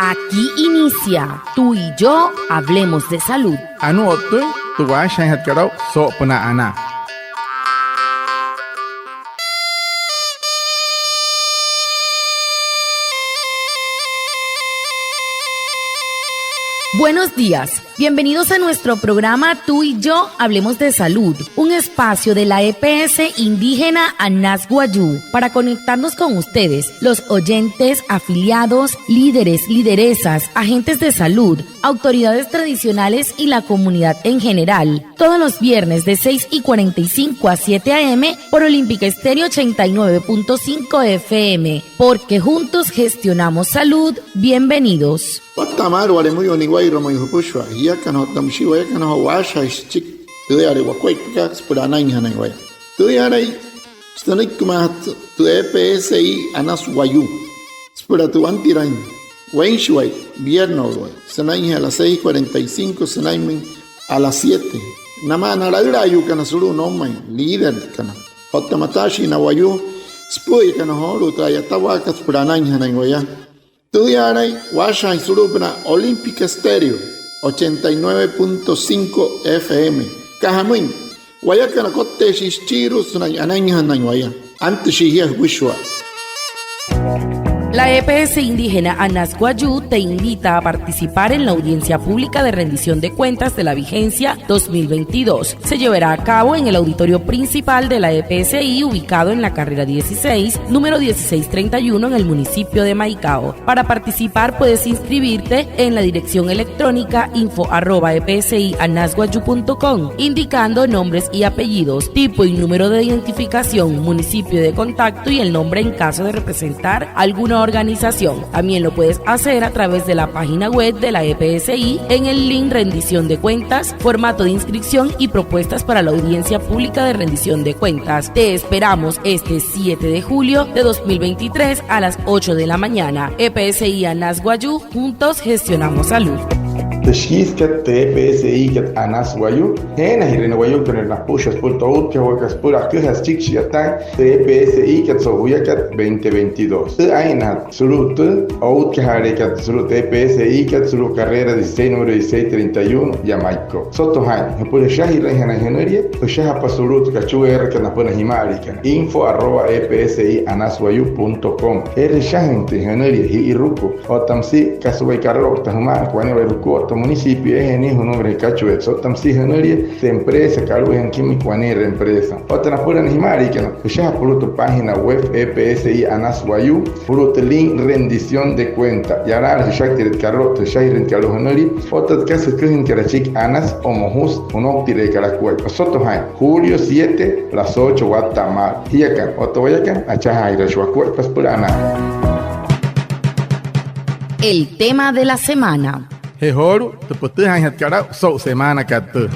Aquí inicia Tú y Yo Hablemos de Salud. Anu otu tuwa shan hatkarau so puna ana. Buenos días, bienvenidos a nuestro programa Tú y Yo Hablemos de Salud, un espacio de la EPS indígena Anas Guayú para conectarnos con ustedes, los oyentes, afiliados, líderes, lideresas, agentes de salud, autoridades tradicionales y la comunidad en general, todos los viernes de 6:45 a 7 a.m. por Olímpica Estéreo 89.5 FM, porque juntos gestionamos salud. Bienvenidos. Tamar wale muy oniguay romo yupushwa ya kana tamshiwa ya kana washa chik tuyare wakwai kaks purana inhana waya tuyare stanik kumat tu EPSI Anas Guayú spura tu antiran wainshwai viernes sanai a las 6:45 sanai a las 7 nama naradra yu kana suru nomai líder kana hotamatashi na Guayú spuy kana holu traya tawakas purana inhana waya Tudiaray, Washa y Surupna, Olímpica Estéreo, 89.5 FM. Cajamuin, Guayacana Cote Shichiru, Sunayananyanaya, antes Shihia Wishwa. La EPS indígena Anas Guayú te invita a participar en la audiencia pública de rendición de cuentas de la vigencia 2022. Se llevará a cabo en el auditorio principal de la EPSI, ubicado en la carrera 16, número 1631, en el municipio de Maicao. Para participar puedes inscribirte en la dirección electrónica info@epsianasguayu.com, indicando nombres y apellidos, tipo y número de identificación, municipio de contacto y el nombre en caso de representar alguna organización. También lo puedes hacer a través de la página web de la EPSI en el link rendición de cuentas, formato de inscripción y propuestas para la audiencia pública de rendición de cuentas. Te esperamos este 7 de julio de 2023 a las 8 de la mañana. EPSI Anas Guayú, juntos gestionamos salud. Tashkiskat TPSI kat Anas Guayú, hena hirena Guayú con el napushas por todo que huecas por aquellas chichiatan TPSI kat sohuya kat 2022. Aina surut out que hare kat surut TPSI kat surut carrera 16 número 1631 Jamaico. Soto han, por shahira hena heneria, shaha pasurut kachuer kat napona himarika. info@epsianasguayu.com. Shahente heneria hi ruko. Otamsi kasubay karro tahuma kwane veruko municipio es en hijo nombre cacho so tamsi hanaria de empresa cargo en químico anera empresa otra pura nimari que no ya por tu página web EPSI Anas Guayú por tu link rendición de cuenta y ahora ya que el carro te ya ir a los hanari otra casa que en Karachik Anas o Mojus uno tire Caracuel nosotros hay julio 7 las 8 Guatemala y acá otro voy acá a Chajaira Chuacuel pues por Ana. El tema de la semana. Hehoru, te putejan hatkarau so semana katu.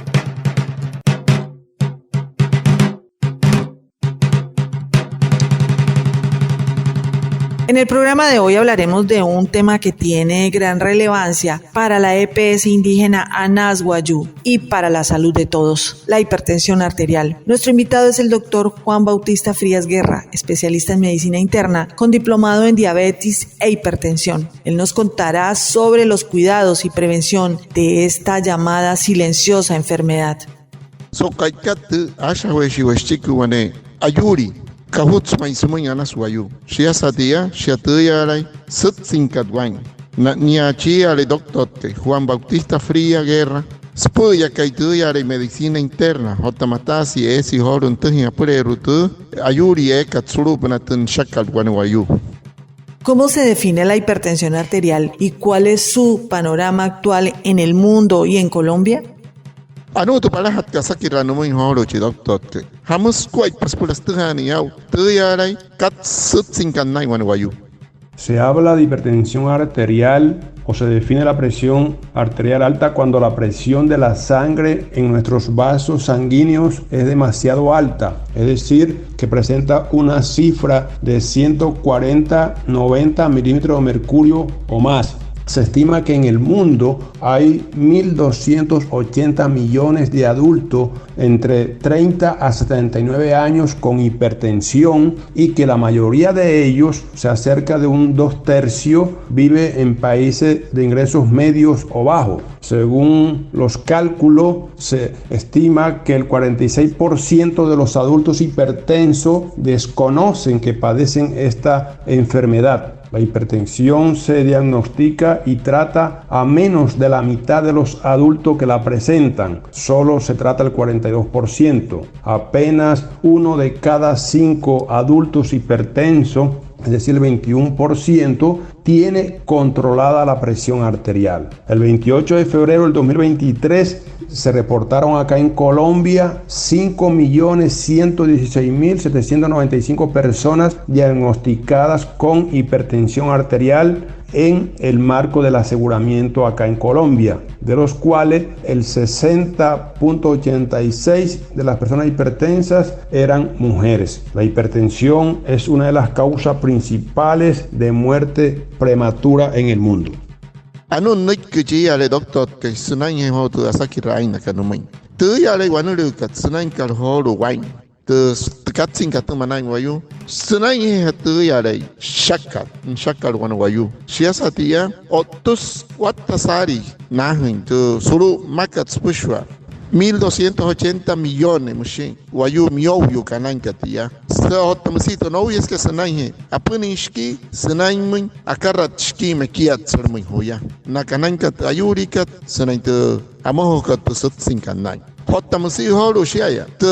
En el programa de hoy hablaremos de un tema que tiene gran relevancia para la EPS indígena Anas Guayú y para la salud de todos, la hipertensión arterial. Nuestro invitado es el doctor Juan Bautista Frías Guerra, especialista en medicina interna, con diplomado en diabetes e hipertensión. Él nos contará sobre los cuidados y prevención de esta llamada silenciosa enfermedad. Ayuri. Kahuts maisumuy Anas Guayú. Shia satia, shia tuyalay, sut sinkatwain. Niachi ale doctorte, Juan Bautista Fría Guerra. Spuya kay tuyalay medicina interna, hotamatasi esi horun tuhin apure rutu, ayuri katsurupnatun shakal Guayú. ¿Cómo se define la hipertensión arterial y cuál es su panorama actual en el mundo y en Colombia? Anu tu palahat kasaki ranumuy horo chi doctorte. Hamus kwait paspulastani yau, tuyalay kat sut sinkanay Guayú. Se habla de hipertensión arterial o se define la presión arterial alta cuando la presión de la sangre en nuestros vasos sanguíneos es demasiado alta, es decir, que presenta una cifra de 140-90 milímetros de mercurio o más. Se estima que en el mundo hay 1.280 millones de adultos entre 30 a 79 años con hipertensión y que la mayoría de ellos, o sea, cerca de un 2/3, vive en países de ingresos medios o bajos. Según los cálculos, se estima que el 46% de los adultos hipertensos desconocen que padecen esta enfermedad. La hipertensión se diagnostica y trata a menos de la mitad de los adultos que la presentan. Solo se trata el 42%. Apenas 1 de cada 5 adultos hipertensos, es decir, el 21%, tiene controlada la presión arterial. El 28 de febrero del 2023 se reportaron acá en Colombia 5.116.795 personas diagnosticadas con hipertensión arterial en el marco del aseguramiento acá en Colombia, de los cuales el 60.86% de las personas hipertensas eran mujeres. La hipertensión es una de las causas principales de muerte prematura en el mundo. Anu nik kuji ale doctor ke sunai he ho tu asaki rain ka no main. Tu ale wanu lu ka sunai ka ho lu wain. Tu katsin ka tu manai wayu. Sunai he tu ale shakka wanu wayu. Siasatia otus watasari nahin tu suru makat spushwa. 1.280 millones mushin wayu miyu kanan katia so tamsito no es que sanai apuniski sanai mun akaratski mekiat sermun hoya na kanan kat ayurikat sanai te amoho kat sutsin kanai hotamsi holu shaya te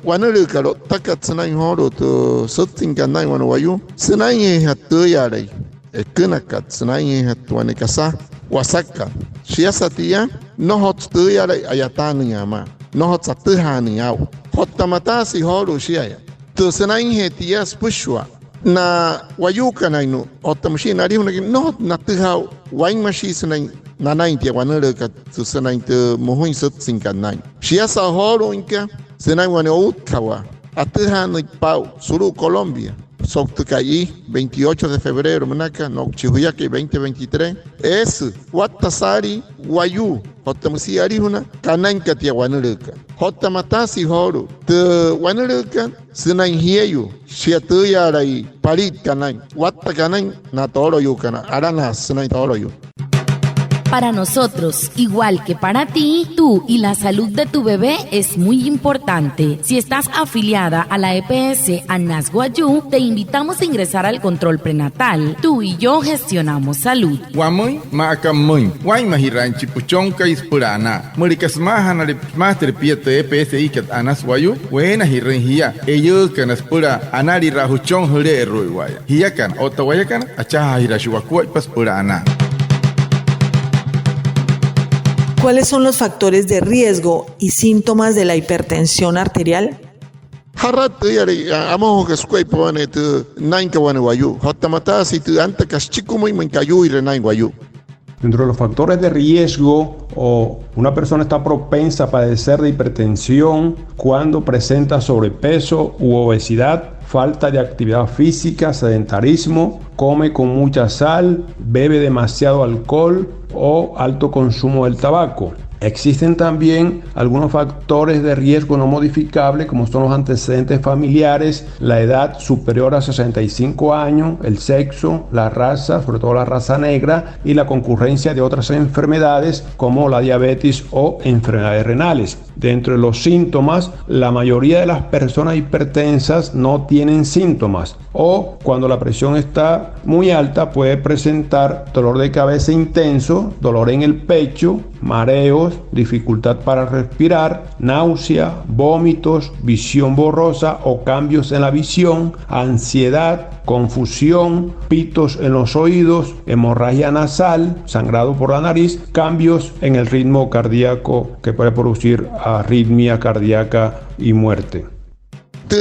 wanulu kalo takat sanai holu to sutsin kanai wan wayu sanai hatu yare eknakat sanai hatu wanekasa wasaka siasatia no hot tu ya ayatani ama no hot satihani au hotamata si holu shia tu sanai hetia spushwa na wayuka nainu hotamshi nari no na tuhau wain mashi sanai na 90 wanere ka tu sanai te mohin sut sinkanai shia sa holu inka sanai wane utkawa atihani pau suru Colombia Soctucaí, 28 de febrero, Manaca, no Chihuyaki, 2023, es Watasari, Wayu, Hotamusi Arihuna, Kananka Tiawanuruka, Hotamatasi Horu, the Wanuruka, Sinan Hieyu, Shiatuyarai, Parit Kanan, Watakanan, Natoro Yukana, Arana, Sinan Toro Yu. Para nosotros, igual que para ti, tú y la salud de tu bebé es muy importante. Si estás afiliada a la EPS Anas Guayú, te invitamos a ingresar al control prenatal. Tú y yo gestionamos salud. Guamoy, Macamoy, Guaymahiran, Chipuchonca y Spurana, Muricasmahan, Master Piete EPS Icat Anas Guayú, Buena Hirengia, ellos que nos pura Anari Rajuchon Hule Ruiguaya. Hiakan, Otawayakan, Achaha Hirashuacuay Paspurana. ¿Cuáles son los factores de riesgo y síntomas de la hipertensión arterial? Haratu yari amo que squay pone tu nainka wan wayu hotamata si tu anta kaschiku muy mankayu y renain wayu. Dentro de los factores de riesgo, o una persona está propensa a padecer de hipertensión cuando presenta sobrepeso u obesidad, falta de actividad física, sedentarismo, come con mucha sal, bebe demasiado alcohol o alto consumo del tabaco. Existen también algunos factores de riesgo no modificables, como son los antecedentes familiares, la edad superior a 65 años, el sexo, la raza, sobre todo la raza negra, y la concurrencia de otras enfermedades como la diabetes o enfermedades renales. Dentro de los síntomas, la mayoría de las personas hipertensas no tienen síntomas, o cuando la presión está muy alta puede presentar dolor de cabeza intenso, dolor en el pecho, mareos, dificultad para respirar, náusea, vómitos, visión borrosa o cambios en la visión, ansiedad, confusión, pitos en los oídos, hemorragia nasal, sangrado por la nariz, cambios en el ritmo cardíaco que puede producir arritmia cardíaca y muerte.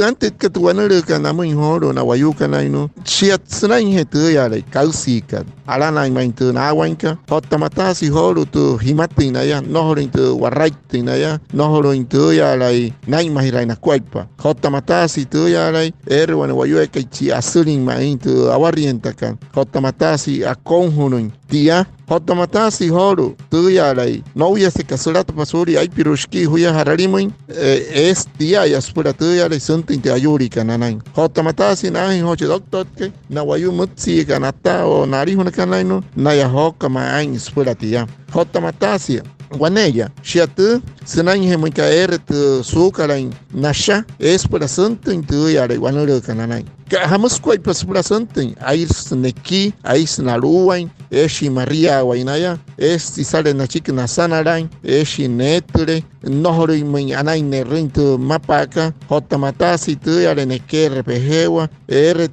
Antes que tu wanere kana muy horo na wayuka nainu siat snain he tu yale kausika alana main tu na wanka hotamata si horo tu himati na ya no horo tu warraiti na ya no horo tu yale nai mahirai na kwaipa hotamata si tu yale wana wayu e kai chi asurin main tu awarienta kan hotamata si akonhunun tia hotamatasi horo tuya lai no ya se kasurata pasuri ai pirushki huya hararimuin es tia ya spura tuya lai suntin te ayuri kananai hotamatasi nahi hoche doctor ke na wayu mutsi kanata o nari huna kanaino na ya hoka ma ai spura tia hotamatasi Guaneya, Shiatu, Senang Hemukaer to Sukarain, Nasha, Espera Santin to Yare, Guanuru Cananai. Hamus quite Paspura Santin, Ais Neki, Ais Naruain, Eshi Maria Wainaya, Esti Sale Nachik Nasanarai, Eshi Neture, Nohori Anaine Rinto Mapaka, Hotamatasi to Yare Neker Pehewa,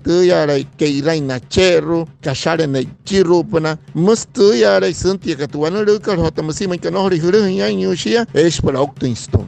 to Yare Keirai Nachero, Kashare Chirupana, Mustu Yare Santia Catuanaruka, Hotamasima Cano. Es para Octenston.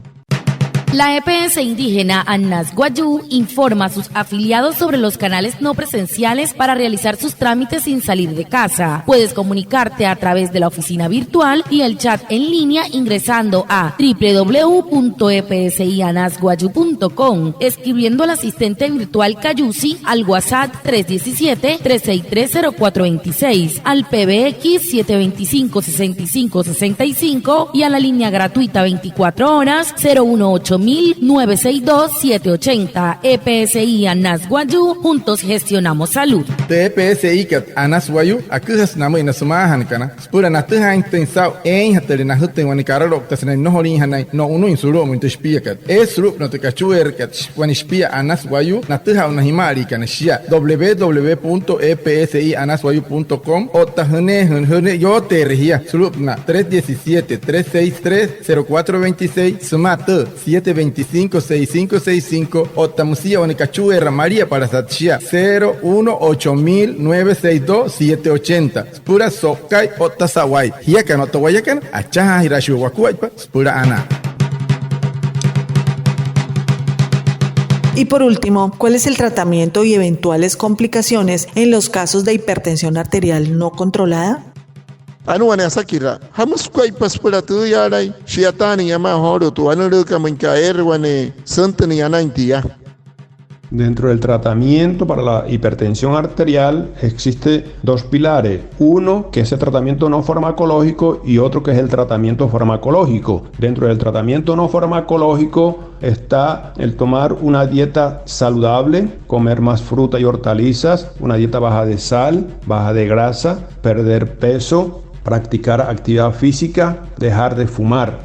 La EPS indígena Anas Guayú informa a sus afiliados sobre los canales no presenciales para realizar sus trámites sin salir de casa. Puedes comunicarte a través de la oficina virtual y el chat en línea ingresando a www.epsianasguayú.com, escribiendo al asistente virtual Cayusi al WhatsApp 317-363-0426, al PBX 725-6565 y a la línea gratuita 24 horas 018-962-780. EPSI Anas Guayú, juntos gestionamos salud. EPSI kat Anas Guayú, akuhas namu ina sumahan kana. Spura na tuha intensao hatari na huten wani kararok tasna no horin hanai no unu insuro muito espia kat. Esrup no te kachuer kat wani espia Anas Guayú na tuha una himari kana shia www.epsianasguayú.com o tahne yo te regia surup na 317-363-0426 sumata 725-6565 o tamusia Onicachue María para Satchia 018-962-780 Spura Sokai o Tasawai Hiakan o Tawayakan Achaha Hirashu Wakuaipa Spura Ana. Y por último, ¿cuál es el tratamiento y eventuales complicaciones en los casos de hipertensión arterial no controlada? Anuane Sakira, Hamus Quai Paspura tu Yarai, Shiatani Yama Horo, tu Anuruka Minkaer, Wane, Santani Anantia. Dentro del tratamiento para la hipertensión arterial existe dos pilares. Uno, que es el tratamiento no farmacológico, y otro que es el tratamiento farmacológico. Dentro del tratamiento no farmacológico está el tomar una dieta saludable, comer más fruta y hortalizas, una dieta baja de sal, baja de grasa, perder peso, practicar actividad física, dejar de fumar.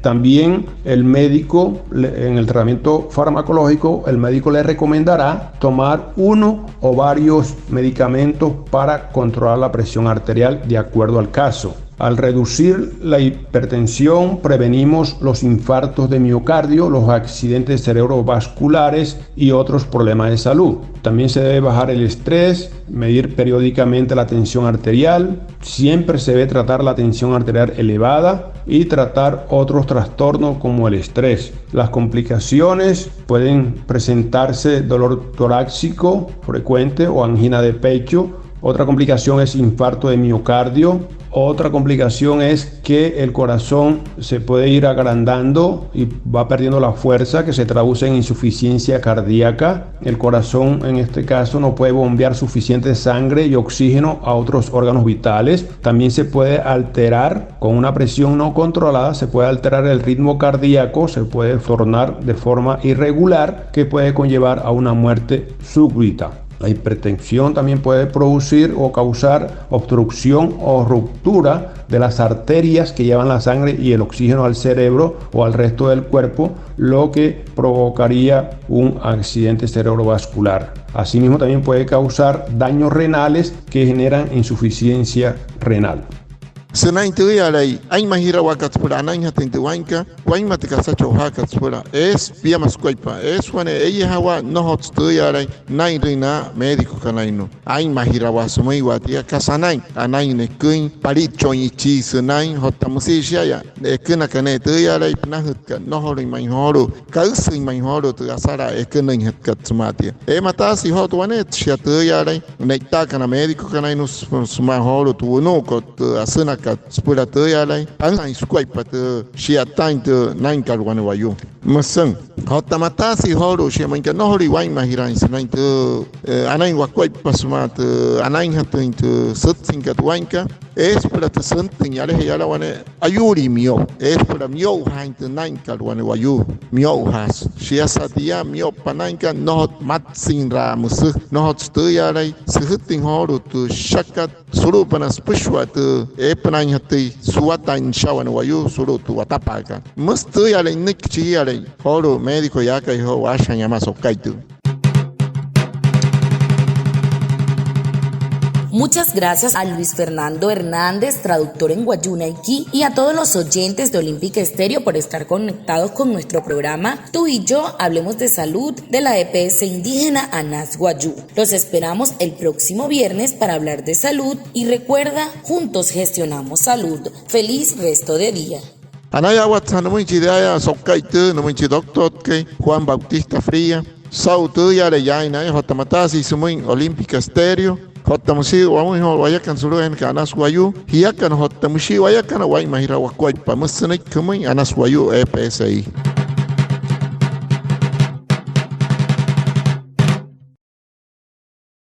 También el médico, en el tratamiento farmacológico, el médico le recomendará tomar uno o varios medicamentos para controlar la presión arterial de acuerdo al caso. Al reducir la hipertensión, prevenimos los infartos de miocardio, los accidentes cerebrovasculares y otros problemas de salud. También se debe bajar el estrés, medir periódicamente la tensión arterial. Siempre se debe tratar la tensión arterial elevada y tratar otros trastornos como el estrés. Las complicaciones pueden presentarse dolor torácico frecuente o angina de pecho. Otra complicación es infarto de miocardio. Otra complicación es que el corazón se puede ir agrandando y va perdiendo la fuerza, que se traduce en insuficiencia cardíaca. El corazón en este caso no puede bombear suficiente sangre y oxígeno a otros órganos vitales. También se puede alterar con una presión no controlada, se puede alterar el ritmo cardíaco, se puede tornar de forma irregular, que puede conllevar a una muerte súbita. La hipertensión también puede producir o causar obstrucción o ruptura de las arterias que llevan la sangre y el oxígeno al cerebro o al resto del cuerpo, lo que provocaría un accidente cerebrovascular. Asimismo, también puede causar daños renales que generan insuficiencia renal. Senai tu yarai, ai mahira wakatspura anai hatintu wanka, waimate kasacho hakatspura. Es via masquaipa, es wane ella hawa no hots tu yarai, nai rina médico canaino. Ai mahira wasumai watia kasanai, anai ne kuin, parit choichi senai, hotamusi shaya, ekena kane tu yarai pnahutka, no hori mai horo, kausi mai horo tu asara ekena hatkatsmatia. Matasi hot wanet shia tu yarai, neita kana médico canaino suma horo tu no kot asuna ka spura te ya lai an squai pat shia tain te nine kal wan wayu masang hotamata si horo shia man ka no hori wai mahiran sinain te anain wakwai pasma te anain hatin te sitting kat wanka es para te sentin ya le wane ayuri mio es para mio hain te nine kal wan wayu mio has shia satia mio panainka no mat sin ra mus no te ya lai sihtin horo tu shakat suru panas pushwa tu panain hati suata in shawan wayu suru tu watapaka mustu ya le nikchi ya le horo médico ya que dijo washa llama sokaitu. Muchas gracias a Luis Fernando Hernández, traductor en Guayunaiki, y a todos los oyentes de Olímpica Estéreo por estar conectados con nuestro programa Tú y Yo Hablemos de Salud de la EPS indígena Anas Guayú. Los esperamos el próximo viernes para hablar de salud y recuerda, juntos gestionamos salud. Feliz resto de día. Anaya watsa no munchi daya sokaitu no munchi doctor que Juan Bautista Fría. Sautu ya le yaina hotamatasi sumuin Olímpica Estéreo. Hotamusi wamu ho wayakan sulu en Anas Guayú. Hiakan hotamusi wayakan wai mahira wakwai pa musanik kumuin Anas Guayú EPSI.